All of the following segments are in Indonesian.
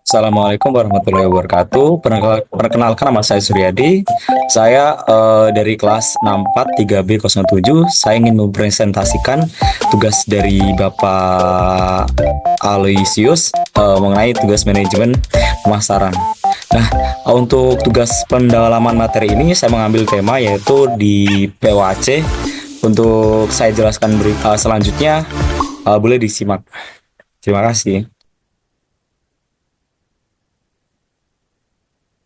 Assalamualaikum warahmatullahi wabarakatuh. Perkenalkan nama saya Suryadi. Saya dari kelas 64 3B07. Saya ingin mempresentasikan tugas dari Bapak Aloysius mengenai tugas manajemen pemasaran. Nah, untuk tugas pendalaman materi ini saya mengambil tema yaitu di POAC. Untuk saya jelaskan selanjutnya, boleh disimak. Terima kasih.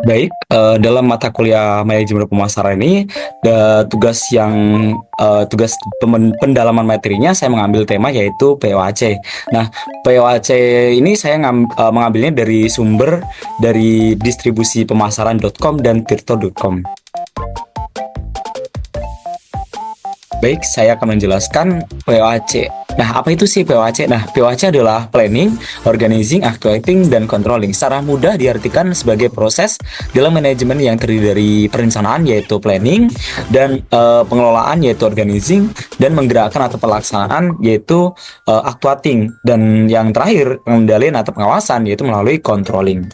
Baik, dalam mata kuliah manajemen pemasaran ini, tugas pendalaman materinya saya mengambil tema yaitu POAC. Nah, POAC ini saya mengambilnya dari sumber dari distribusi pemasaran.com dan tirto.com. Baik, saya akan menjelaskan POAC. Nah, apa itu sih POAC? Nah, POAC adalah planning, organizing, actuating, dan controlling. Secara mudah diartikan sebagai proses dalam manajemen yang terdiri dari perencanaan yaitu planning, dan pengelolaan yaitu organizing, dan menggerakkan atau pelaksanaan yaitu actuating, dan yang terakhir pengendalian atau pengawasan yaitu melalui controlling.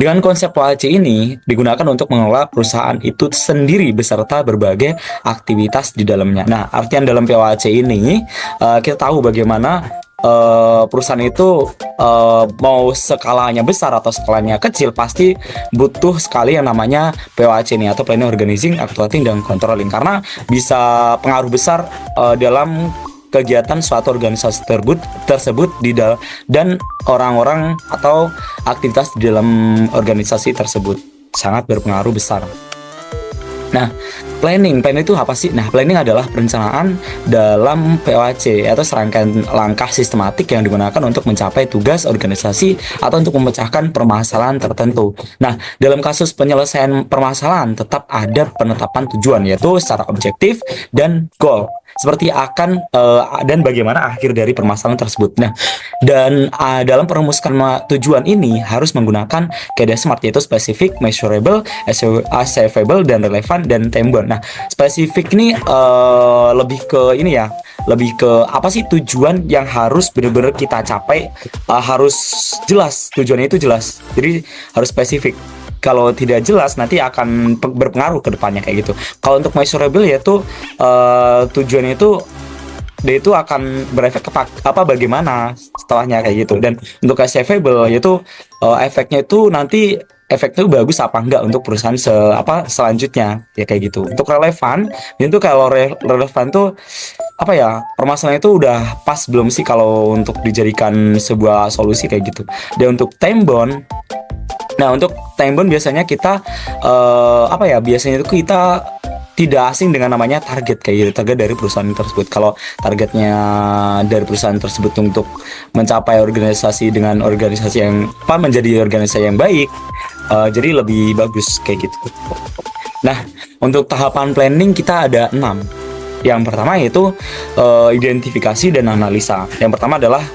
Dengan konsep POAC ini digunakan untuk mengelola perusahaan itu sendiri beserta berbagai aktivitas di dalamnya. Nah, artian dalam POAC ini kita tahu bagaimana perusahaan itu mau skalanya besar atau skalanya kecil pasti butuh sekali yang namanya POAC ini atau planning, organizing, actuating, dan controlling, karena bisa pengaruh besar dalam kegiatan suatu organisasi tersebut dan orang-orang atau aktivitas di dalam organisasi tersebut sangat berpengaruh besar. Nah, planning itu apa sih? Nah, planning adalah perencanaan dalam POAC atau serangkaian langkah sistematik yang digunakan untuk mencapai tugas organisasi atau untuk memecahkan permasalahan tertentu. Nah, dalam kasus penyelesaian permasalahan tetap ada penetapan tujuan yaitu secara objektif dan goal seperti dan bagaimana akhir dari permasalahan tersebut. Nah, dan dalam perumusan tujuan ini harus menggunakan kaidah SMART yaitu specific, measurable, achievable, dan relevant, dan time-bound. Nah, spesifik ini lebih ke apa sih tujuan yang harus benar-benar kita capai, harus jelas, tujuannya itu jelas, jadi harus spesifik. Kalau tidak jelas nanti akan berpengaruh ke depannya kayak gitu. Kalau untuk measurable yaitu tujuannya itu dia itu akan berefek bagaimana setelahnya kayak gitu. Dan untuk achievable yaitu efeknya itu nanti efeknya bagus apa enggak untuk perusahaan selanjutnya ya kayak gitu. Untuk relevan itu kalau relevan tuh permasalahan itu udah pas belum sih kalau untuk dijadikan sebuah solusi kayak gitu. Dan untuk time bound, nah untuk time bound biasanya kita biasanya itu kita tidak asing dengan namanya target kayak gitu, target dari perusahaan tersebut. Kalau targetnya dari perusahaan tersebut untuk mencapai organisasi dengan organisasi yang menjadi organisasi yang baik, jadi lebih bagus kayak gitu. Nah, untuk tahapan planning kita ada 6. Yang pertama yaitu identifikasi dan analisa. Yang pertama adalah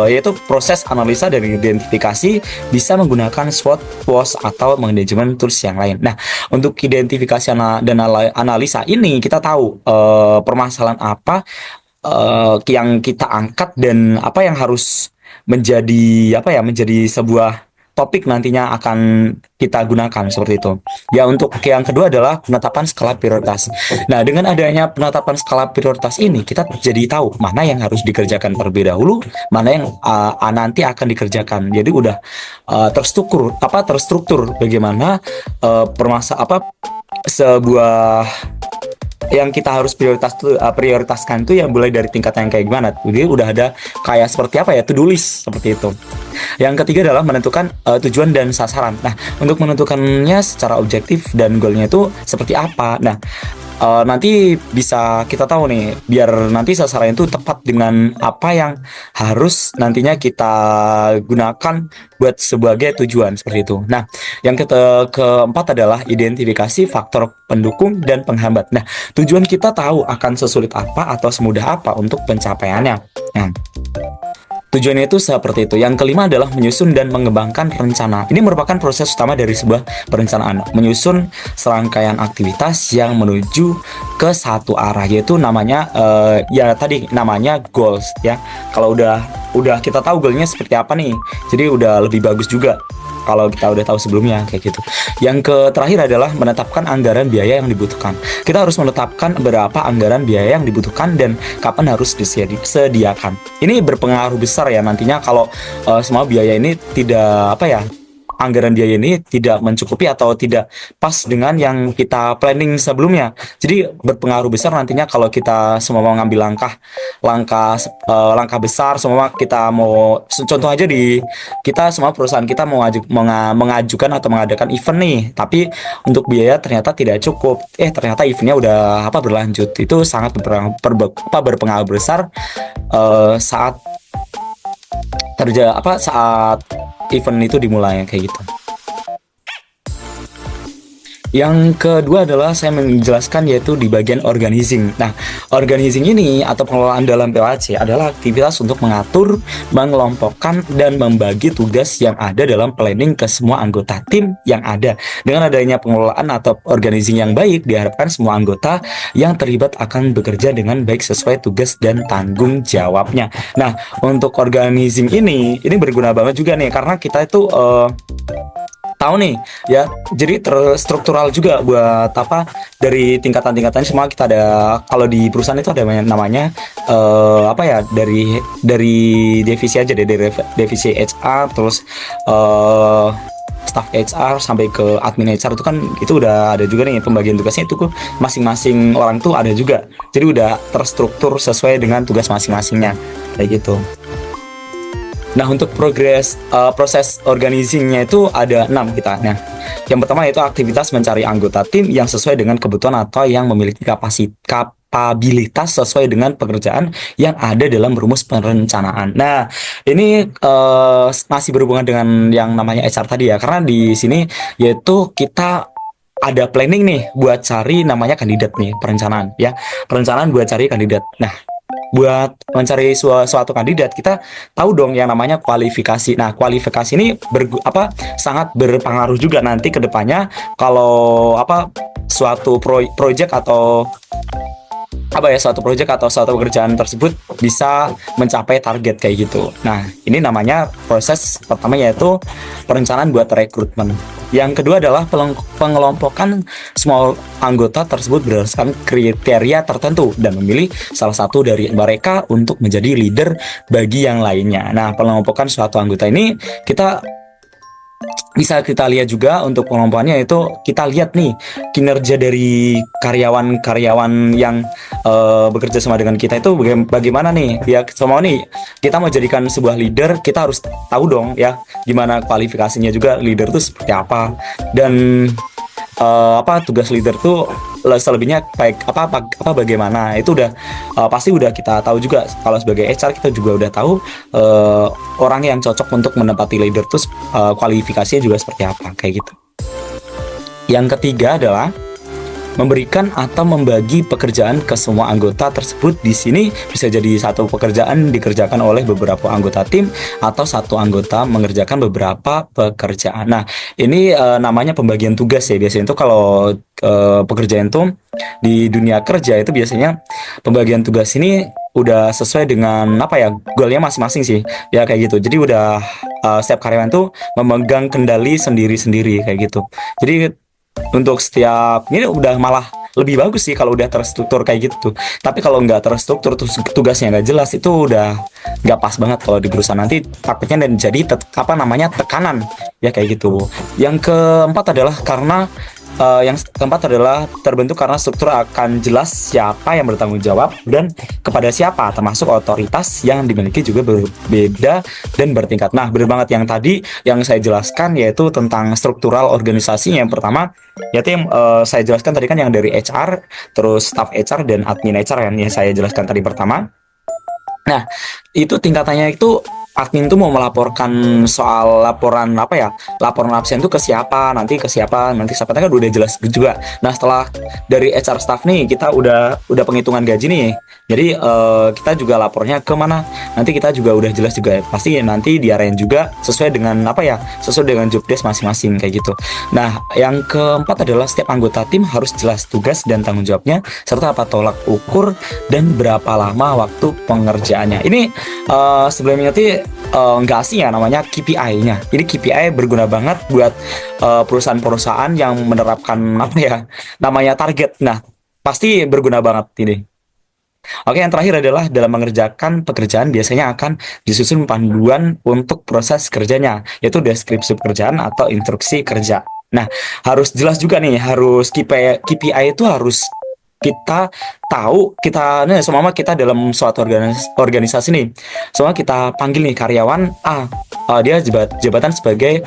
yaitu proses analisa dan identifikasi bisa menggunakan SWOT, WOS, atau manajemen tools yang lain. Nah, untuk identifikasi dan analisa ini kita tahu permasalahan apa yang kita angkat dan apa yang harus menjadi sebuah topik nantinya akan kita gunakan seperti itu. Ya, untuk yang kedua adalah penetapan skala prioritas. Nah, dengan adanya penetapan skala prioritas ini kita jadi tahu mana yang harus dikerjakan terlebih dahulu, mana yang nanti akan dikerjakan. Jadi udah terstruktur bagaimana sebuah yang kita harus prioritaskan itu yang mulai dari tingkat yang kayak gimana. Jadi udah ada kayak seperti to-do list seperti itu. Yang ketiga adalah menentukan tujuan dan sasaran. Nah, untuk menentukannya secara objektif dan goalnya itu seperti apa. Nah, nanti bisa kita tahu nih biar nanti sasaran itu tepat dengan apa yang harus nantinya kita gunakan buat sebagai tujuan seperti itu. Nah, yang keempat adalah identifikasi faktor pendukung dan penghambat. Nah, tujuan kita tahu akan sesulit apa atau semudah apa untuk pencapaiannya. Nah, tujuannya itu seperti itu. Yang kelima adalah menyusun dan mengembangkan rencana. Ini merupakan proses utama dari sebuah perencanaan. Menyusun serangkaian aktivitas yang menuju ke satu arah, yaitu namanya namanya goals ya. Kalau udah kita tahu goalnya seperti apa nih, Jadi udah lebih bagus juga kalau kita udah tahu sebelumnya kayak gitu. Yang terakhir adalah menetapkan anggaran biaya yang dibutuhkan. Kita harus menetapkan berapa anggaran biaya yang dibutuhkan dan kapan harus disediakan. Ini berpengaruh besar ya nantinya kalau semua biaya ini tidak apa ya, anggaran biaya ini tidak mencukupi atau tidak pas dengan yang kita planning sebelumnya. Jadi berpengaruh besar nantinya kalau kita semua mau ngambil langkah besar, semua kita mau contoh aja di kita semua perusahaan kita mau mengajukan atau mengadakan event nih, tapi untuk biaya ternyata tidak cukup. Ternyata eventnya udah berlanjut. Itu sangat berpengaruh besar saat saat event itu dimulai kayak gitu. Yang kedua adalah saya menjelaskan yaitu di bagian organizing. Nah, organizing ini atau pengelolaan dalam POAC adalah aktivitas untuk mengatur, mengelompokkan, dan membagi tugas yang ada dalam planning ke semua anggota tim yang ada. Dengan adanya pengelolaan atau organizing yang baik, diharapkan semua anggota yang terlibat akan bekerja dengan baik sesuai tugas dan tanggung jawabnya. Nah, untuk organizing ini berguna banget juga nih, karena kita itu tahu nih ya, jadi terstruktural juga buat dari tingkatan-tingkatan semua kita ada. Kalau di perusahaan itu ada namanya dari divisi aja deh, dari divisi HR, terus staff HR sampai ke admin HR itu kan itu udah ada juga nih pembagian tugasnya, itu masing-masing orang tuh ada juga, jadi udah terstruktur sesuai dengan tugas masing-masingnya kayak gitu. Nah, untuk proses organizingnya itu ada 6 kita. Nah, yang pertama yaitu aktivitas mencari anggota tim yang sesuai dengan kebutuhan atau yang memiliki kapabilitas sesuai dengan pekerjaan yang ada dalam rumus perencanaan. Nah, ini masih berhubungan dengan yang namanya HR tadi ya, karena di sini yaitu kita ada planning nih buat cari namanya kandidat nih, perencanaan ya. Perencanaan buat cari kandidat. Nah, buat mencari suatu kandidat kita tahu dong yang namanya kualifikasi. Nah, kualifikasi ini sangat berpengaruh juga nanti ke depannya kalau suatu project atau suatu pekerjaan tersebut bisa mencapai target kayak gitu. Nah, ini namanya proses pertama yaitu perencanaan buat rekrutmen. Yang kedua adalah pengelompokan semua anggota tersebut berdasarkan kriteria tertentu dan memilih salah satu dari mereka untuk menjadi leader bagi yang lainnya. Nah, pengelompokan suatu anggota ini bisa kita lihat juga untuk pengelompokannya, itu kita lihat nih kinerja dari karyawan-karyawan yang bekerja sama dengan kita itu bagaimana nih ya. Semua nih kita mau jadikan sebuah leader, kita harus tahu dong ya gimana kualifikasinya juga leader itu seperti apa, dan tugas leader tuh selebihnya bagaimana itu udah pasti udah kita tahu juga. Kalau sebagai HR kita juga udah tahu orang yang cocok untuk menempati leader tuh kualifikasinya juga seperti apa kayak gitu. Yang ketiga adalah memberikan atau membagi pekerjaan ke semua anggota tersebut. Di sini bisa jadi satu pekerjaan dikerjakan oleh beberapa anggota tim atau satu anggota mengerjakan beberapa pekerjaan. Nah, ini namanya pembagian tugas ya. Biasanya itu kalau pekerjaan itu di dunia kerja itu biasanya pembagian tugas ini udah sesuai dengan goalnya masing-masing sih ya kayak gitu. Jadi udah setiap karyawan tuh memegang kendali sendiri-sendiri kayak gitu. Jadi untuk setiap ini udah malah lebih bagus sih kalau udah terstruktur kayak gitu. Tapi kalau nggak terstruktur terus tugasnya nggak jelas, itu udah nggak pas banget kalau di perusahaan, nanti takutnya dan jadi tekanan ya kayak gitu. Yang keempat adalah terbentuk karena struktur akan jelas siapa yang bertanggung jawab dan kepada siapa, termasuk otoritas yang dimiliki juga berbeda dan bertingkat. Nah, benar banget yang tadi yang saya jelaskan yaitu tentang struktural organisasi. Yang pertama yaitu yang saya jelaskan tadi kan yang dari HR, terus staff HR dan admin HR yang saya jelaskan tadi pertama. Nah, itu tingkatannya itu admin tuh mau melaporkan soal laporan absen tuh ke siapa nanti kan udah jelas juga. Nah, setelah dari HR staff nih kita udah penghitungan gaji nih, jadi kita juga lapornya ke mana nanti kita juga udah jelas juga, pasti nanti diarahin juga sesuai dengan sesuai dengan job desk masing-masing kayak gitu. Nah, yang keempat adalah setiap anggota tim harus jelas tugas dan tanggung jawabnya serta tolak ukur dan berapa lama waktu pengerjaannya. Ini sebelumnya nggak asing ya namanya KPI-nya. Jadi KPI berguna banget buat perusahaan-perusahaan yang menerapkan apa ya namanya target. Nah, pasti berguna banget ini. Oke, yang terakhir adalah dalam mengerjakan pekerjaan biasanya akan disusun panduan untuk proses kerjanya, yaitu deskripsi pekerjaan atau instruksi kerja. Nah, harus jelas juga nih, harus KPI itu harus kita tahu kita nih semua kita dalam suatu organisasi nih semua kita panggil nih karyawan A. Dia jabatan sebagai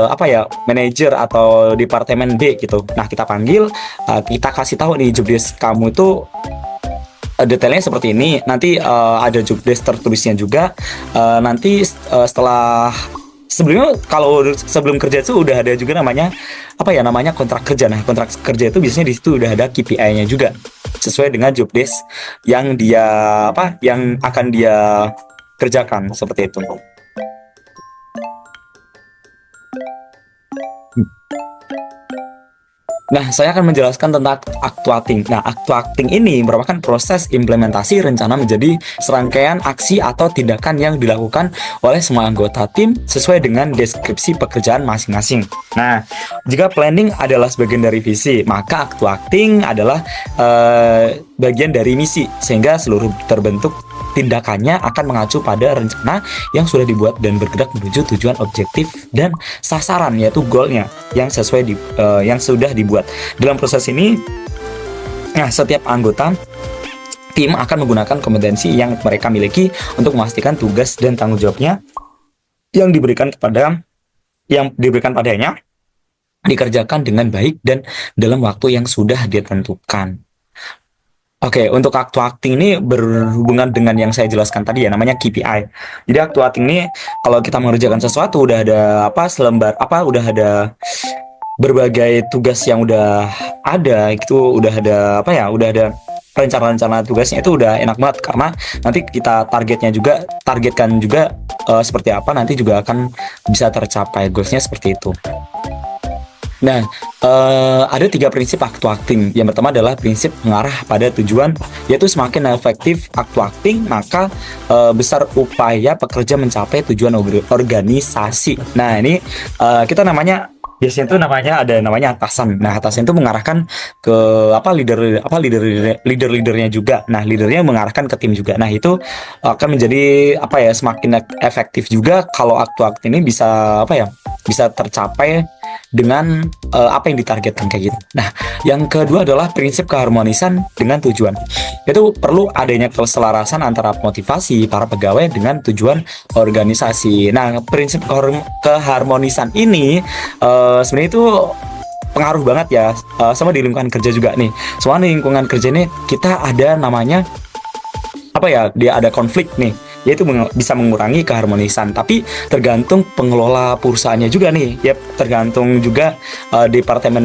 apa ya manajer atau departemen B gitu. Nah, kita panggil, kita kasih tahu nih job desk kamu itu detailnya seperti ini. Nanti ada job desk tertulisnya juga. Nanti setelah sebelumnya kalau sebelum kerja itu udah ada juga namanya apa ya namanya kontrak kerja. Nah, kontrak kerja itu biasanya di situ udah ada KPI-nya juga sesuai dengan job desk yang dia apa yang akan dia kerjakan seperti itu. Nah, saya akan menjelaskan tentang actuating. Nah, actuating ini merupakan proses implementasi rencana menjadi serangkaian aksi atau tindakan yang dilakukan oleh semua anggota tim sesuai dengan deskripsi pekerjaan masing-masing. Nah, jika planning adalah sebagian dari visi, maka actuating adalah bagian dari misi, sehingga seluruh terbentuk tindakannya akan mengacu pada rencana yang sudah dibuat dan bergerak menuju tujuan objektif dan sasaran yaitu goalnya yang sesuai yang sudah dibuat. Dalam proses ini, nah setiap anggota tim akan menggunakan kompetensi yang mereka miliki untuk memastikan tugas dan tanggung jawabnya yang diberikan padanya dikerjakan dengan baik dan dalam waktu yang sudah ditentukan. Oke, untuk actuating ini berhubungan dengan yang saya jelaskan tadi ya, namanya KPI. Jadi actuating ini kalau kita mengerjakan sesuatu udah ada apa selembar apa udah ada berbagai tugas yang udah ada gitu, udah ada apa ya, udah ada rencana-rencana tugasnya itu udah enak banget karena nanti kita targetkan juga seperti apa nanti juga akan bisa tercapai goalsnya seperti itu. Nah, ada 3 prinsip actuating. Yang pertama adalah prinsip mengarah pada tujuan, yaitu semakin efektif actuating, maka besar upaya pekerja mencapai tujuan organisasi. Nah, ini kita namanya biasanya itu namanya atasan. Nah, atasan itu mengarahkan ke leadernya juga. Nah, leadernya mengarahkan ke tim juga. Nah, itu akan menjadi apa ya semakin efektif juga kalau actuating ini bisa tercapai dengan apa yang ditargetkan kayak gitu. Nah, yang kedua adalah prinsip keharmonisan dengan tujuan. Itu perlu adanya keselarasan antara motivasi para pegawai dengan tujuan organisasi. Nah, prinsip keharmonisan ini sebenarnya itu pengaruh banget ya sama di lingkungan kerja juga nih. Soalnya di lingkungan kerja ini kita ada namanya apa ya? Dia ada konflik nih, yaitu bisa mengurangi keharmonisan. Tapi tergantung pengelola perusahaannya juga nih, ya tergantung juga departemen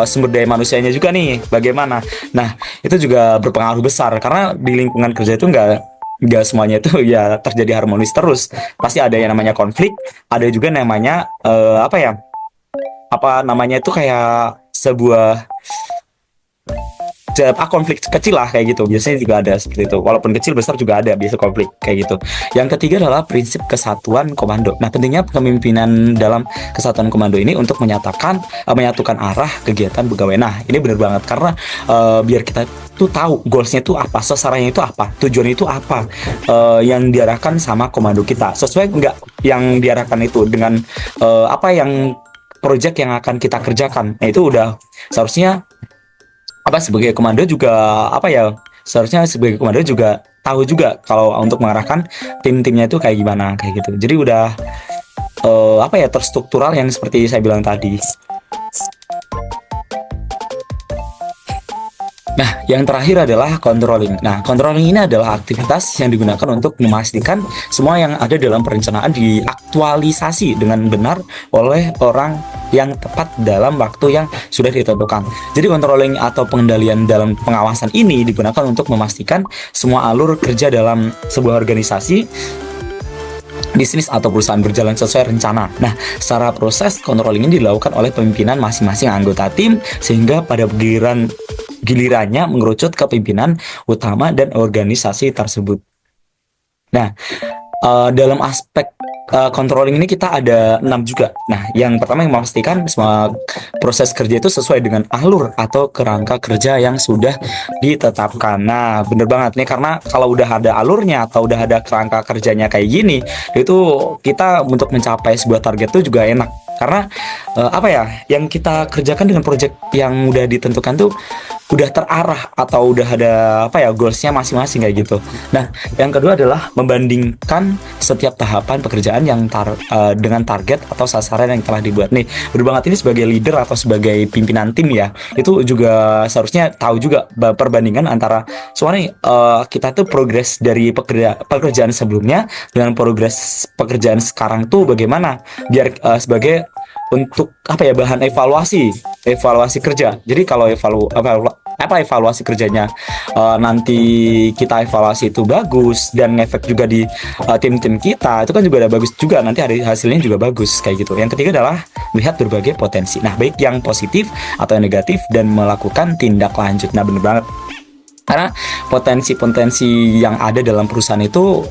sumber daya manusianya juga nih bagaimana. Nah, itu juga berpengaruh besar karena di lingkungan kerja itu nggak semuanya itu ya terjadi harmonis terus. Pasti ada yang namanya konflik, ada juga namanya apa namanya itu kayak sebuah konflik kecil lah kayak gitu. Biasanya juga ada seperti itu. Walaupun kecil besar juga ada biasa konflik kayak gitu. Yang ketiga adalah prinsip kesatuan komando. Nah, pentingnya kepemimpinan dalam kesatuan komando ini untuk menyatukan arah kegiatan pegawai. Nah, ini benar banget karena biar kita tuh tahu goalsnya itu apa, sasarannya itu apa, tujuannya itu apa, yang diarahkan sama komando kita. Sesuai nggak yang diarahkan itu dengan apa yang project yang akan kita kerjakan. Nah, itu udah seharusnya sebagai komando juga seharusnya sebagai komando juga tahu juga kalau untuk mengarahkan tim-timnya itu kayak gimana kayak gitu. Jadi udah terstruktural yang seperti saya bilang tadi. Nah, yang terakhir adalah controlling. Nah, controlling ini adalah aktivitas yang digunakan untuk memastikan semua yang ada dalam perencanaan diaktualisasi dengan benar oleh orang yang tepat dalam waktu yang sudah ditentukan. Jadi controlling atau pengendalian dalam pengawasan ini digunakan untuk memastikan semua alur kerja dalam sebuah organisasi, bisnis atau perusahaan berjalan sesuai rencana. Nah, secara proses controlling ini dilakukan oleh pimpinan masing-masing anggota tim sehingga pada gilirannya mengerucut ke pimpinan utama dan organisasi tersebut. Nah, Dalam aspek controlling ini kita ada 6 juga. Nah, yang pertama yang memastikan semua proses kerja itu sesuai dengan alur atau kerangka kerja yang sudah ditetapkan. Nah, bener banget nih karena kalau udah ada alurnya atau udah ada kerangka kerjanya kayak gini, itu kita untuk mencapai sebuah target itu juga enak. Karena apa ya, yang kita kerjakan dengan project yang udah ditentukan tuh udah terarah atau udah ada apa ya goalsnya masing-masing kayak gitu. Nah, yang kedua adalah membandingkan setiap tahapan pekerjaan yang dengan target atau sasaran yang telah dibuat nih. Berbanget ini sebagai leader atau sebagai pimpinan tim ya, itu juga seharusnya tahu juga perbandingan antara soalnya kita tuh progres dari pekerjaan sebelumnya dengan progres pekerjaan sekarang tuh bagaimana biar sebagai untuk apa ya bahan evaluasi kerja. Jadi kalau evaluasi kerjanya nanti kita evaluasi itu bagus dan ngefek juga di tim-tim kita itu kan juga udah bagus juga nanti hari hasilnya juga bagus kayak gitu. Yang ketiga adalah melihat berbagai potensi. Nah, baik yang positif atau yang negatif dan melakukan tindak lanjut. Nah, bener banget. Karena potensi-potensi yang ada dalam perusahaan itu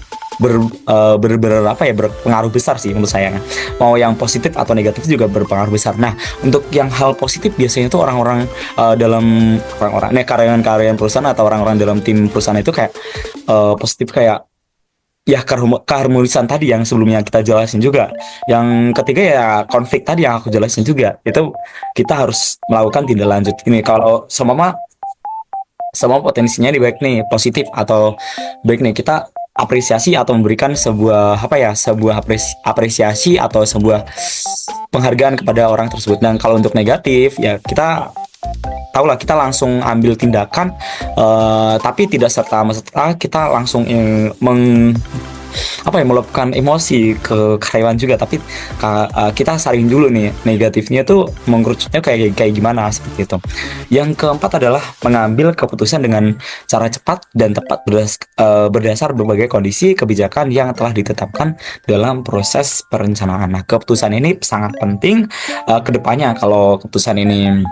berpengaruh besar sih menurut saya. Mau yang positif atau negatif juga berpengaruh besar. Nah, untuk yang hal positif biasanya itu orang-orang dalam karyawan-karyawan perusahaan atau orang-orang dalam tim perusahaan itu kayak positif kayak ya keharmonisan tadi yang sebelumnya kita jelasin juga. Yang ketiga ya konflik tadi yang aku jelasin juga. Itu kita harus melakukan tindak lanjut ini kalau semua potensinya di baik nih positif atau baik nih kita apresiasi atau memberikan sebuah apa ya sebuah apresiasi atau sebuah penghargaan kepada orang tersebut. Dan kalau untuk negatif ya kita tahulah kita langsung ambil tindakan tapi tidak serta-merta kita langsung meluapkan emosi ke karyawan juga, tapi kita saring dulu nih negatifnya tuh mengerucutnya kayak gimana seperti itu. Yang keempat adalah mengambil keputusan dengan cara cepat dan tepat berdasar berbagai kondisi kebijakan yang telah ditetapkan dalam proses perencanaan. Nah, keputusan ini sangat penting ke depannya. Kalau keputusan ini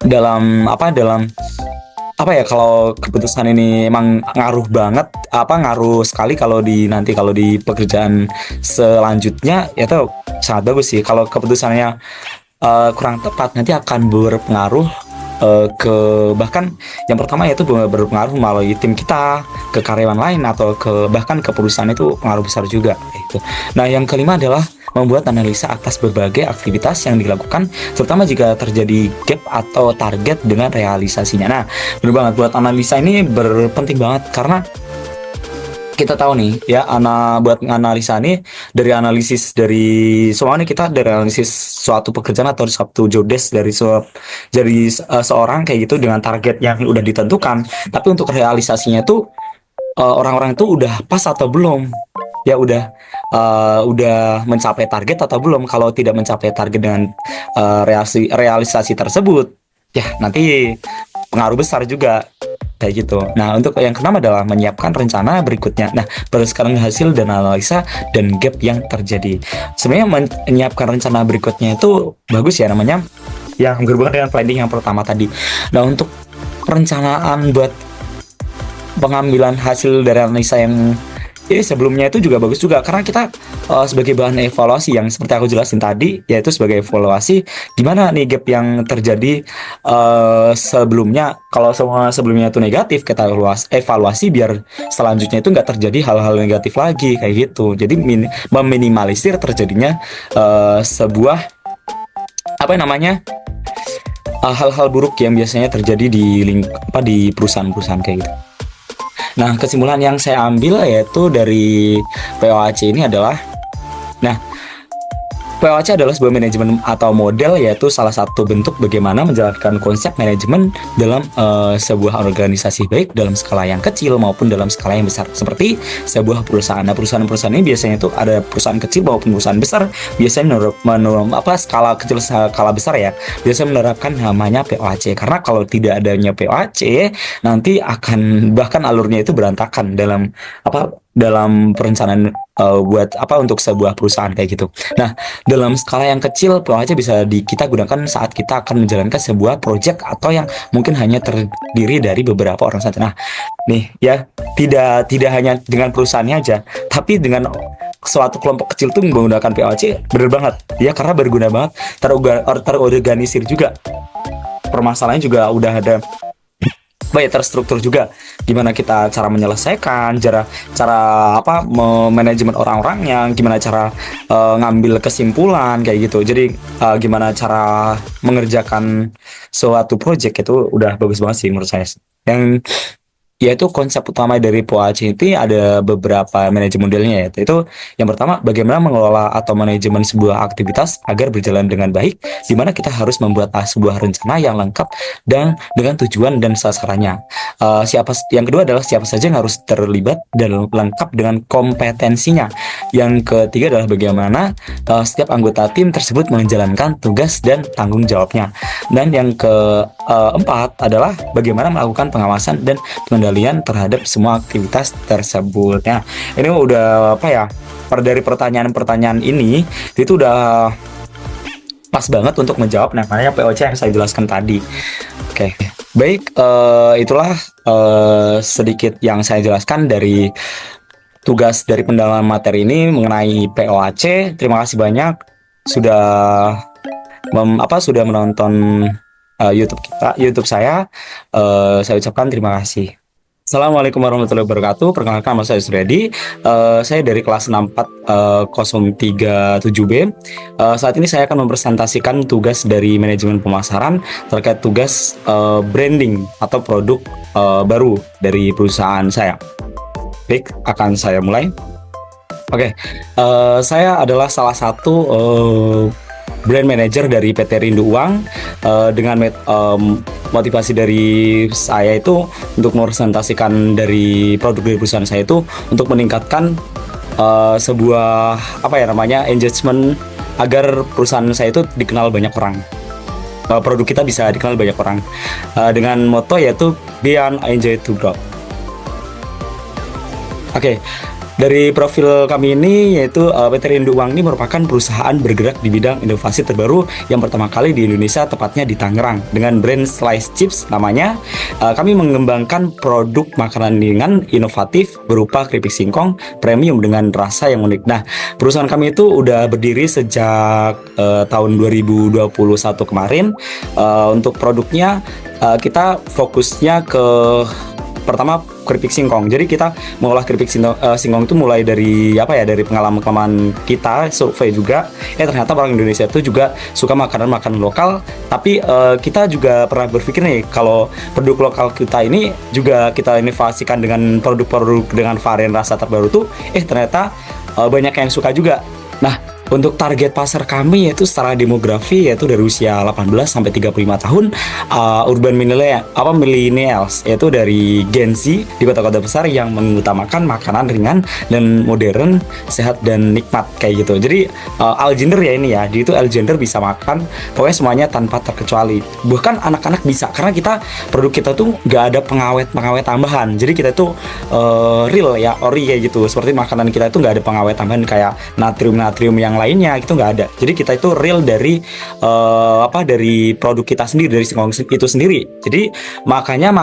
dalam kalau keputusan ini emang ngaruh sekali kalau di pekerjaan selanjutnya ya itu sangat bagus sih. Kalau keputusannya kurang tepat nanti akan berpengaruh ke bahkan yang pertama yaitu berpengaruh melalui tim kita ke karyawan lain atau bahkan ke perusahaan, itu pengaruh besar juga gitu. Nah, yang kelima adalah membuat analisa atas berbagai aktivitas yang dilakukan, terutama jika terjadi gap atau target dengan realisasinya. Nah, benar banget, buat analisa ini berpenting banget karena kita tahu nih ya, buat analisa nih dari semuanya kita dari analisis suatu pekerjaan atau suatu job desk dari seorang kayak gitu dengan target yang udah ditentukan, tapi untuk realisasinya tuh orang-orang itu udah pas atau belum, ya udah mencapai target atau belum. Kalau tidak mencapai target dengan realisasi tersebut ya nanti pengaruh besar juga kayak gitu. Nah, untuk yang keenam adalah menyiapkan rencana berikutnya. Nah, berdasarkan hasil dan analisa dan gap yang terjadi. Sebenarnya menyiapkan rencana berikutnya itu bagus ya namanya, yang berhubungan dengan planning yang pertama tadi. Nah, untuk perencanaan buat pengambilan hasil dari analisa yang ini sebelumnya itu juga bagus juga karena kita sebagai bahan evaluasi yang seperti aku jelasin tadi, yaitu sebagai evaluasi gimana nih gap yang terjadi sebelumnya. Kalau semua sebelumnya itu negatif, kita evaluasi biar selanjutnya itu nggak terjadi hal-hal negatif lagi kayak gitu. Jadi meminimalisir terjadinya sebuah hal-hal buruk yang biasanya terjadi di perusahaan-perusahaan kayak gitu. Nah, kesimpulan yang saya ambil yaitu dari POAC ini adalah, POAC adalah sebuah manajemen atau model, yaitu salah satu bentuk bagaimana menjalankan konsep manajemen dalam sebuah organisasi, baik dalam skala yang kecil maupun dalam skala yang besar, seperti sebuah perusahaan. Nah, perusahaan-perusahaan ini biasanya itu ada perusahaan kecil maupun perusahaan besar, biasanya skala kecil skala besar ya, biasanya menerapkan namanya POAC. Karena kalau tidak adanya POAC nanti akan bahkan alurnya itu berantakan dalam dalam perencanaan buat apa untuk sebuah perusahaan kayak gitu. Nah, dalam skala yang kecil POAC bisa kita gunakan saat kita akan menjalankan sebuah project atau yang mungkin hanya terdiri dari beberapa orang saja. Nah, nih ya, tidak tidak hanya dengan perusahaannya aja, tapi dengan suatu kelompok kecil tuh menggunakan POAC bener banget ya, karena berguna banget, terorganisir juga, permasalahannya juga udah ada baik terstruktur juga, gimana kita cara menyelesaikan, cara cara apa manajemen orang-orangnya, gimana cara ngambil kesimpulan kayak gitu. Jadi gimana cara mengerjakan suatu project itu udah bagus banget sih menurut saya. Yang yaitu konsep utama dari POAC itu ada beberapa manajemen modelnya, yaitu yang pertama bagaimana mengelola atau manajemen sebuah aktivitas agar berjalan dengan baik, di mana kita harus membuat sebuah rencana yang lengkap dan dengan tujuan dan sasarannya. Yang kedua adalah siapa saja yang harus terlibat dan lengkap dengan kompetensinya. Yang ketiga adalah bagaimana setiap anggota tim tersebut menjalankan tugas dan tanggung jawabnya. Dan yang keempat adalah bagaimana melakukan pengawasan dan pengendalian terhadap semua aktivitas tersebut. Ya, ini udah apa ya? Dari pertanyaan-pertanyaan ini itu udah pas banget untuk menjawab namanya POC yang saya jelaskan tadi. Oke, baik, itulah sedikit yang saya jelaskan dari tugas dari pendalaman materi ini mengenai POAC. Terima kasih banyak sudah sudah menonton YouTube saya. Saya ucapkan terima kasih. Assalamualaikum warahmatullahi wabarakatuh. Perkenalkan, nama saya Suredi. Saya dari kelas 64037B. Saat ini saya akan mempresentasikan tugas dari manajemen pemasaran terkait tugas branding atau produk baru dari perusahaan saya. Baik, akan saya mulai. Oke, saya adalah salah satu brand manager dari PT Rindu Uang. Dengan motivasi dari saya itu untuk merepresentasikan dari produk dari perusahaan saya itu untuk meningkatkan sebuah engagement agar perusahaan saya itu dikenal banyak orang. Produk kita bisa dikenal banyak orang dengan moto yaitu Beyond Enjoy to Grow. Oke. Dari profil kami ini yaitu PT Rindu Uang ini merupakan perusahaan bergerak di bidang inovasi terbaru yang pertama kali di Indonesia, tepatnya di Tangerang, dengan brand Slice Chips namanya. Kami mengembangkan produk makanan ringan inovatif berupa keripik singkong premium dengan rasa yang unik. Nah, perusahaan kami itu udah berdiri sejak tahun 2021 kemarin. Untuk produknya kita fokusnya ke pertama keripik singkong. Jadi kita mengolah keripik singkong itu mulai dari dari pengalaman kita, survei juga. Ternyata orang Indonesia itu juga suka makanan-makanan lokal. Tapi kita juga pernah berpikir nih, kalau produk lokal kita ini juga kita inovasikan dengan produk-produk dengan varian rasa terbaru tuh, ternyata banyak yang suka juga. Nah, untuk target pasar kami yaitu secara demografi yaitu dari usia 18 sampai 35 tahun, urban millennials, yaitu dari Gen Z di kota-kota besar yang mengutamakan makanan ringan dan modern, sehat dan nikmat kayak gitu. Jadi all gender ya ini ya, jadi itu all gender bisa makan, pokoknya semuanya tanpa terkecuali. Bahkan anak-anak bisa, karena produk kita tuh nggak ada pengawet tambahan. Jadi kita tuh real ya, ori kayak gitu. Seperti makanan kita itu nggak ada pengawet tambahan kayak natrium yang lainnya gitu, nggak ada. Jadi kita itu real dari dari produk kita sendiri, dari singkong itu sendiri. Jadi makanya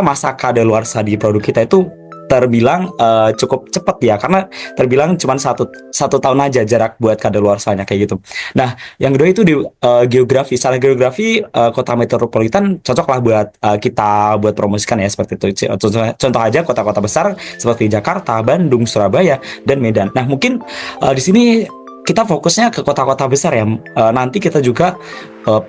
masa kadaluarsa di produk kita itu terbilang cukup cepat ya, karena terbilang cuma satu tahun aja jarak buat kadaluarsanya kayak gitu. Nah, yang kedua itu di geografi. Secara geografi kota metropolitan cocok lah buat kita buat promosikan ya, seperti itu. Contoh aja kota-kota besar seperti Jakarta, Bandung, Surabaya, dan Medan. Nah, mungkin di sini kita fokusnya ke kota-kota besar ya. Nanti kita juga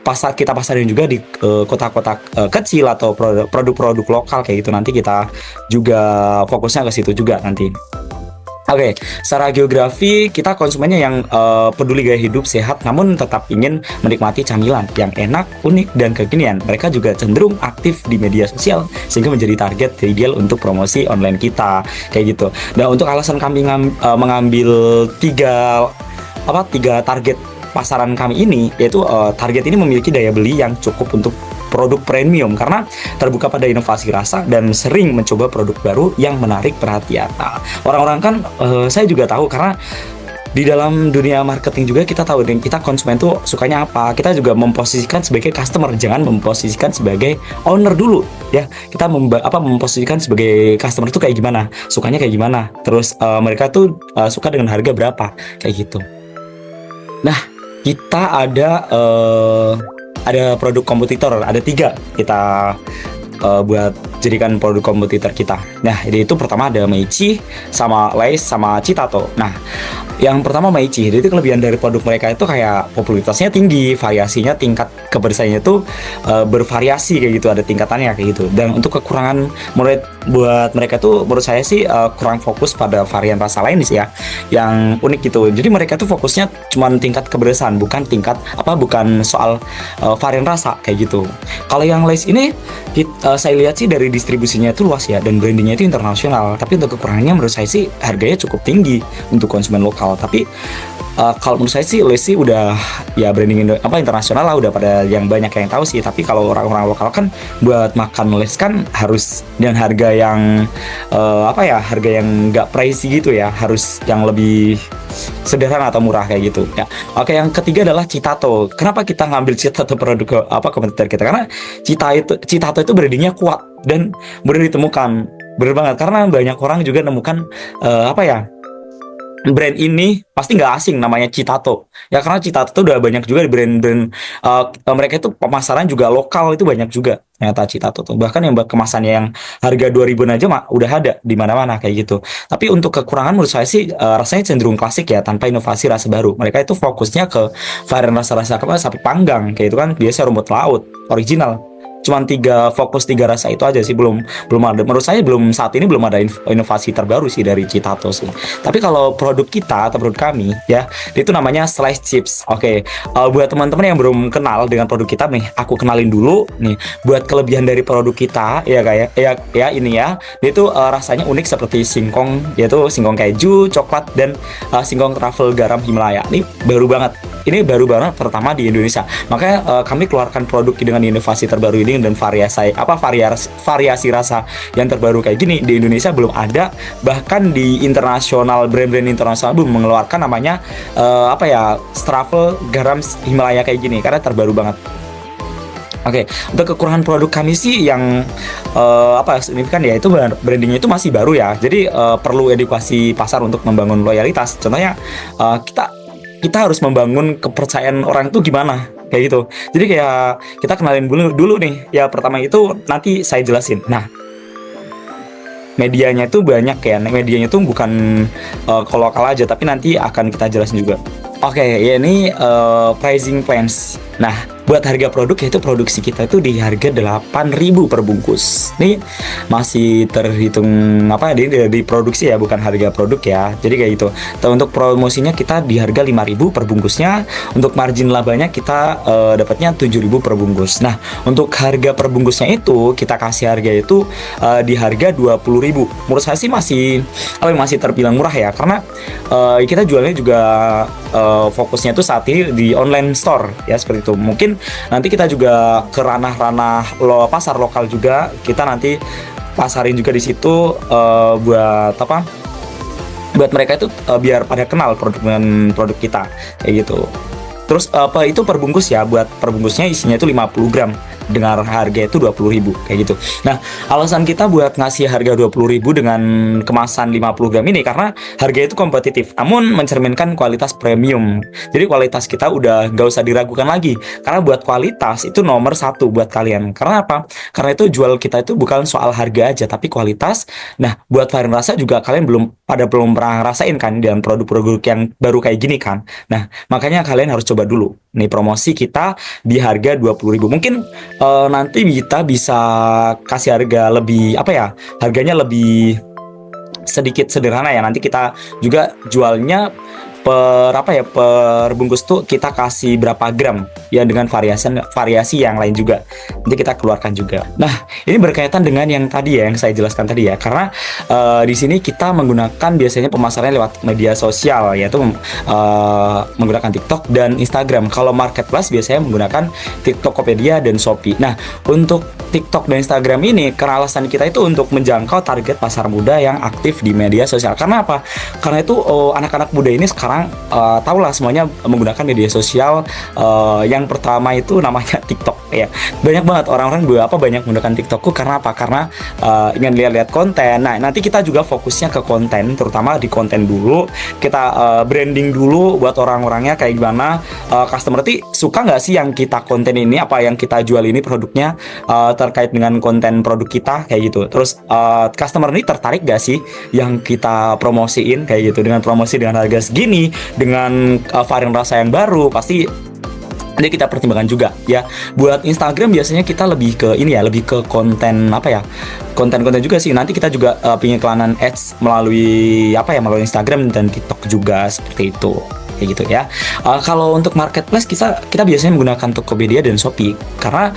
pasarin juga di kota-kota kecil atau produk-produk lokal kayak gitu. Nanti kita juga fokusnya ke situ juga nanti. Oke, secara geografi kita konsumennya yang peduli gaya hidup sehat namun tetap ingin menikmati camilan yang enak, unik, dan kekinian. Mereka juga cenderung aktif di media sosial sehingga menjadi target ideal untuk promosi online kita kayak gitu. Dan untuk alasan kami mengambil tiga target pasaran kami ini, yaitu target ini memiliki daya beli yang cukup untuk produk premium karena terbuka pada inovasi rasa dan sering mencoba produk baru yang menarik perhatian. Nah, orang-orang kan saya juga tahu karena di dalam dunia marketing juga kita tahu nih, kita konsumen tuh sukanya apa. Kita juga memposisikan sebagai customer, jangan memposisikan sebagai owner dulu ya. Kita memposisikan sebagai customer itu kayak gimana, sukanya kayak gimana, terus mereka tuh suka dengan harga berapa kayak gitu. Nah, kita ada produk kompetitor, ada 3 kita buat jadikan produk kompetitor kita. Nah, itu pertama ada Meichi, sama Lay's, sama Citato. Nah, yang pertama Meichi, jadi itu kelebihan dari produk mereka itu kayak popularitasnya tinggi, variasinya, tingkat kebersihannya itu bervariasi kayak gitu, ada tingkatannya kayak gitu. Dan untuk kekurangan buat mereka tuh menurut saya sih kurang fokus pada varian rasa lain sih ya, yang unik gitu. Jadi mereka tuh fokusnya cuma tingkat kebersihan, bukan soal varian rasa kayak gitu. Kalau yang Lay's ini saya lihat sih dari distribusinya itu luas ya, dan brandingnya itu internasional. Tapi untuk kekurangannya menurut saya sih harganya cukup tinggi untuk konsumen lokal. Tapi kalau menurut saya sih Lay's sih udah ya branding internasional lah, udah pada yang banyak yang tahu sih. Tapi kalau orang-orang lokal kan buat makan Lay's kan harus dengan harga yang harga yang nggak pricey gitu ya, harus yang lebih sederhana atau murah kayak gitu ya. Oke, yang ketiga adalah Citato. Kenapa kita ngambil Citato produk kompetitor kita? Karena Citato itu brandingnya kuat dan mudah ditemukan. Bener banget, karena banyak orang juga nemukan brand ini pasti nggak asing, namanya Citato ya, karena Citato itu udah banyak juga di brand-brand mereka itu pemasaran juga lokal, itu banyak juga ternyata Citato tuh, bahkan yang kemasannya yang harga 2000 aja udah ada di mana-mana kayak gitu. Tapi untuk kekurangan menurut saya sih rasanya cenderung klasik ya, tanpa inovasi rasa baru. Mereka itu fokusnya ke varian rasa-rasa sapi panggang kayak itu kan, biasa rumput laut original. Cuman 3 rasa itu aja sih, belum ada, menurut saya saat ini belum ada inovasi terbaru sih dari Citato sih. Tapi kalau produk kita atau produk kami ya, itu namanya Slice Chips. Oke, buat teman-teman yang belum kenal dengan produk kita nih, aku kenalin dulu nih. Buat kelebihan dari produk kita ya kayak ya ini ya, dia itu rasanya unik seperti singkong, yaitu singkong keju, coklat, dan singkong truffle garam Himalaya. Ini baru banget pertama di Indonesia. Makanya kami keluarkan produk dengan inovasi terbaru ini dan variasi rasa yang terbaru kayak gini di Indonesia belum ada. Bahkan di internasional, brand-brand internasional belum mengeluarkan namanya truffle garam Himalaya kayak gini, karena terbaru banget. Oke, untuk kekurangan produk kami sih yang signifikan ya, itu brandingnya itu masih baru ya. Jadi perlu edukasi pasar untuk membangun loyalitas. Contohnya kita harus membangun kepercayaan orang tuh gimana kayak gitu. Jadi kayak kita kenalin dulu nih ya, pertama itu nanti saya jelasin. Nah, medianya itu banyak ya, medianya itu bukan lokal aja, tapi nanti akan kita jelasin juga. Oke, ya ini pricing plans. Nah, buat harga produk, yaitu produksi kita itu di harga 8.000 per bungkus. Ini masih terhitung di produksi ya, bukan harga produk ya. Jadi kayak gitu. Untuk promosinya kita di harga 5.000 per bungkusnya. Untuk margin labanya kita dapatnya 7.000 per bungkus. Nah, untuk harga per bungkusnya itu kita kasih harga itu di harga 20.000. Menurut saya sih masih terbilang murah ya, karena kita jualnya juga fokusnya itu saat ini di online store ya, seperti itu. Mungkin nanti kita juga ke ranah-ranah pasar lokal juga, kita nanti pasarin juga di situ buat mereka itu biar pada kenal produk kita kayak gitu. Terus itu per bungkus ya, buat per bungkusnya isinya itu 50 gram dengan harga itu 20.000 kayak gitu. Nah, alasan kita buat ngasih harga 20.000 dengan kemasan 50 gram ini karena harga itu kompetitif, namun mencerminkan kualitas premium. Jadi kualitas kita udah nggak usah diragukan lagi, karena buat kualitas itu nomor 1 buat kalian. Karena apa? Karena itu jual kita itu bukan soal harga aja, tapi kualitas. Nah, buat varian rasa juga kalian belum pernah rasain kan dengan produk-produk yang baru kayak gini kan. Nah, makanya kalian harus coba dulu. Nih promosi kita di harga 20.000. Mungkin nanti kita bisa kasih harga lebih harganya lebih sedikit sederhana ya. Nanti kita juga jualnya per bungkus tuh kita kasih berapa gram ya, dengan variasi yang lain juga nanti kita keluarkan juga. Nah, ini berkaitan dengan yang tadi ya, yang saya jelaskan tadi ya, karena di sini kita menggunakan biasanya pemasarannya lewat media sosial, yaitu menggunakan TikTok dan Instagram. Kalau marketplace biasanya menggunakan TikTok, Tokopedia, dan Shopee. Nah, untuk TikTok dan Instagram ini, karena alasan kita itu untuk menjangkau target pasar muda yang aktif di media sosial. Karena apa? Karena itu anak-anak muda ini sekarang tahulah semuanya menggunakan media sosial. Yang pertama itu namanya TikTok ya. Banyak banget orang-orang banyak menggunakan TikTokku karena apa? Karena ingin lihat-lihat konten. Nah, nanti kita juga fokusnya ke konten, terutama di konten dulu. Kita branding dulu buat orang-orangnya kayak gimana. Customer suka nggak sih yang kita konten ini, apa yang kita jual ini produknya terkait dengan konten produk kita kayak gitu. Terus customer ini tertarik gak sih yang kita promosiin kayak gitu, dengan promosi dengan harga segini, dengan varian rasa yang baru, pasti jadi kita pertimbangkan juga ya. Buat Instagram biasanya kita lebih ke ini ya, lebih ke konten apa ya, konten-konten juga sih. Nanti kita juga pengiklanan ads melalui melalui Instagram dan TikTok juga, seperti itu kayak gitu ya. Kalau untuk marketplace kita biasanya menggunakan Tokopedia dan Shopee karena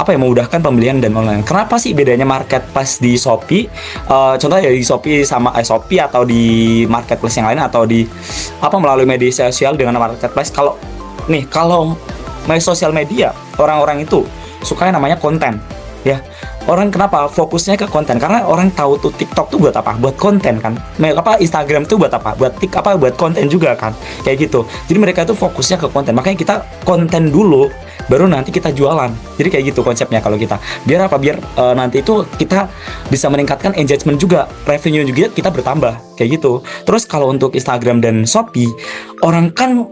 memudahkan pembelian dan online. Kenapa sih bedanya marketplace di Shopee? Contohnya di Shopee sama Shopee atau di marketplace yang lain, atau di melalui media sosial dengan marketplace. Kalau media sosial media, orang-orang itu suka yang namanya konten ya. Orang kenapa fokusnya ke konten? Karena orang tahu tuh TikTok tuh buat apa? Buat konten kan. Instagram tuh buat apa? Buat konten juga kan. Kayak gitu. Jadi mereka tuh fokusnya ke konten. Makanya kita konten dulu, baru nanti kita jualan. Jadi kayak gitu konsepnya kalau kita. Biar apa? Biar nanti itu kita bisa meningkatkan engagement juga, revenue juga kita bertambah kayak gitu. Terus kalau untuk Instagram dan Shopee, orang kan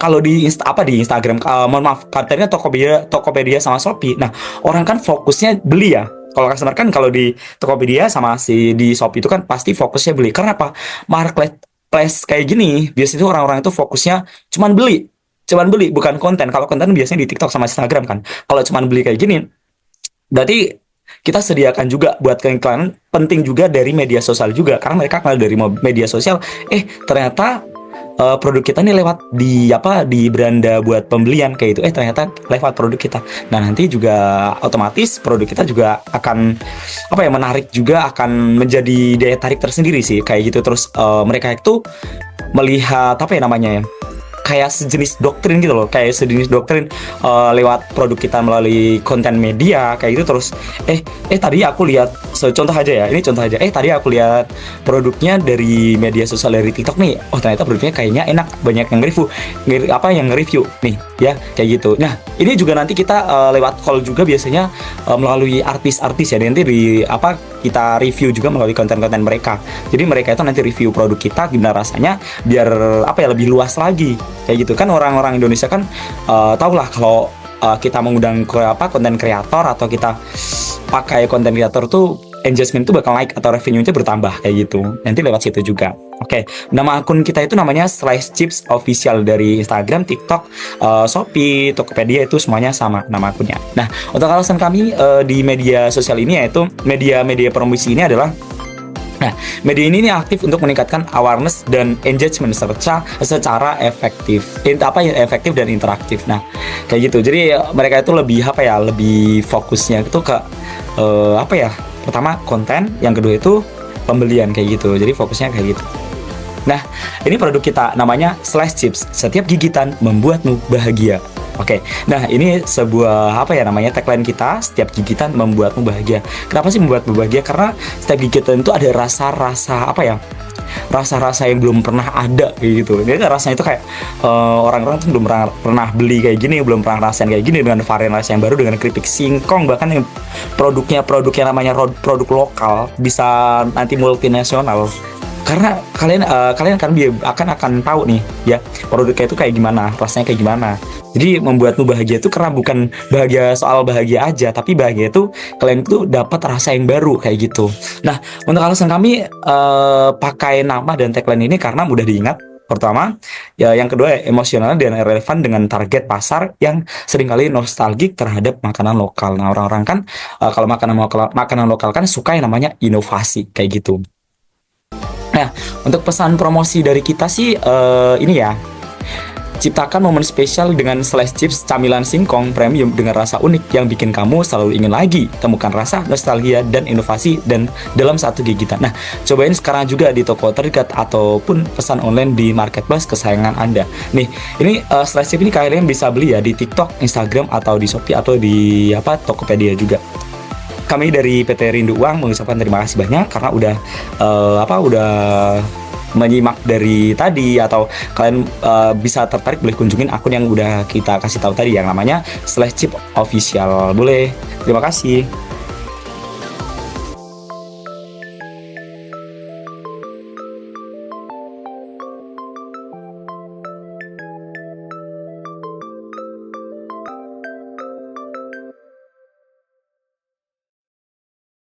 kalau di Instagram, mohon maaf, kontennya Tokopedia sama Shopee. Nah, orang kan fokusnya beli ya. Kalau customer kan kalau di Tokopedia sama di Shopee itu kan pasti fokusnya beli. Karena apa? Marketplace kayak gini, biasanya orang-orang itu fokusnya cuman beli, bukan konten. Kalau konten biasanya di TikTok sama Instagram kan. Kalau cuman beli kayak gini, berarti kita sediakan juga buat keikhlanan, penting juga dari media sosial juga. Karena mereka kenal dari media sosial, ternyata produk kita nih lewat di beranda buat pembelian kayak itu, ternyata lewat produk kita. Nah, nanti juga otomatis produk kita juga akan menarik juga, akan menjadi daya tarik tersendiri sih kayak gitu. Terus mereka itu melihat kayak sejenis doktrin gitu loh, kayak sejenis doktrin lewat produk kita melalui konten media kayak gitu. Terus tadi aku lihat, contoh aja ya, ini contoh aja, tadi aku lihat produknya dari media sosial, dari TikTok nih, ternyata produknya kayaknya enak, banyak yang nge-review nih ya, kayak gitu. Nah, ini juga nanti kita lewat call juga biasanya melalui artis-artis ya, nanti kita review juga melalui konten-konten mereka. Jadi mereka itu nanti review produk kita gimana rasanya, biar lebih luas lagi kayak gitu kan. Orang-orang Indonesia kan tahulah kalau kita mengundang konten kreator atau kita pakai konten kreator tuh engagement tuh bakal naik atau revenue-nya bertambah kayak gitu. Nanti lewat situ juga. Oke, nama akun kita itu namanya Slice Chips Official dari Instagram, TikTok, Shopee, Tokopedia, itu semuanya sama nama akunnya. Nah, untuk alasan kami di media sosial ini, yaitu media promosi ini adalah, media ini aktif untuk meningkatkan awareness dan engagement secara efektif dan interaktif. Nah, kayak gitu. Jadi mereka itu lebih lebih fokusnya itu ke pertama konten, yang kedua itu pembelian kayak gitu. Jadi fokusnya kayak gitu. Nah, ini produk kita namanya Slice Chips. Setiap gigitan membuatmu bahagia. Oke, nah ini sebuah tagline kita, setiap gigitan membuatmu bahagia. Kenapa sih membuatmu bahagia? Karena setiap gigitan itu ada rasa-rasa rasa-rasa yang belum pernah ada kayak gitu. Jadi rasanya itu kayak orang-orang tuh belum pernah beli kayak gini, belum pernah rasain kayak gini, dengan varian rasa yang baru, dengan keripik singkong, bahkan yang produk yang namanya produk lokal bisa nanti multinasional. Karena kalian akan tahu nih ya, produknya itu kayak gimana, rasanya kayak gimana. Jadi membuatmu bahagia itu karena bukan bahagia soal bahagia aja, tapi bahagia itu kalian itu dapat rasa yang baru kayak gitu. Nah, untuk alasan kami pakai nama dan tagline ini karena mudah diingat. Pertama, ya, yang kedua emosional dan relevan dengan target pasar yang seringkali nostalgik terhadap makanan lokal. Nah, orang-orang kan kalau makanan lokal kan suka yang namanya inovasi kayak gitu. Nah, untuk pesan promosi dari kita sih ini ya. Ciptakan momen spesial dengan slice chips camilan singkong premium dengan rasa unik yang bikin kamu selalu ingin lagi. Temukan rasa, nostalgia, dan inovasi dan dalam satu gigitan. Nah, cobain sekarang juga di toko terdekat ataupun pesan online di marketplace kesayangan Anda. Nih, ini slice chip ini kalian bisa beli ya di TikTok, Instagram, atau di Shopee atau di Tokopedia juga. Kami dari PT Rindu Uang mengucapkan terima kasih banyak karena udah menyimak dari tadi, atau kalian bisa tertarik boleh kunjungin akun yang udah kita kasih tahu tadi yang namanya Slash Chip Official. Boleh. Terima kasih.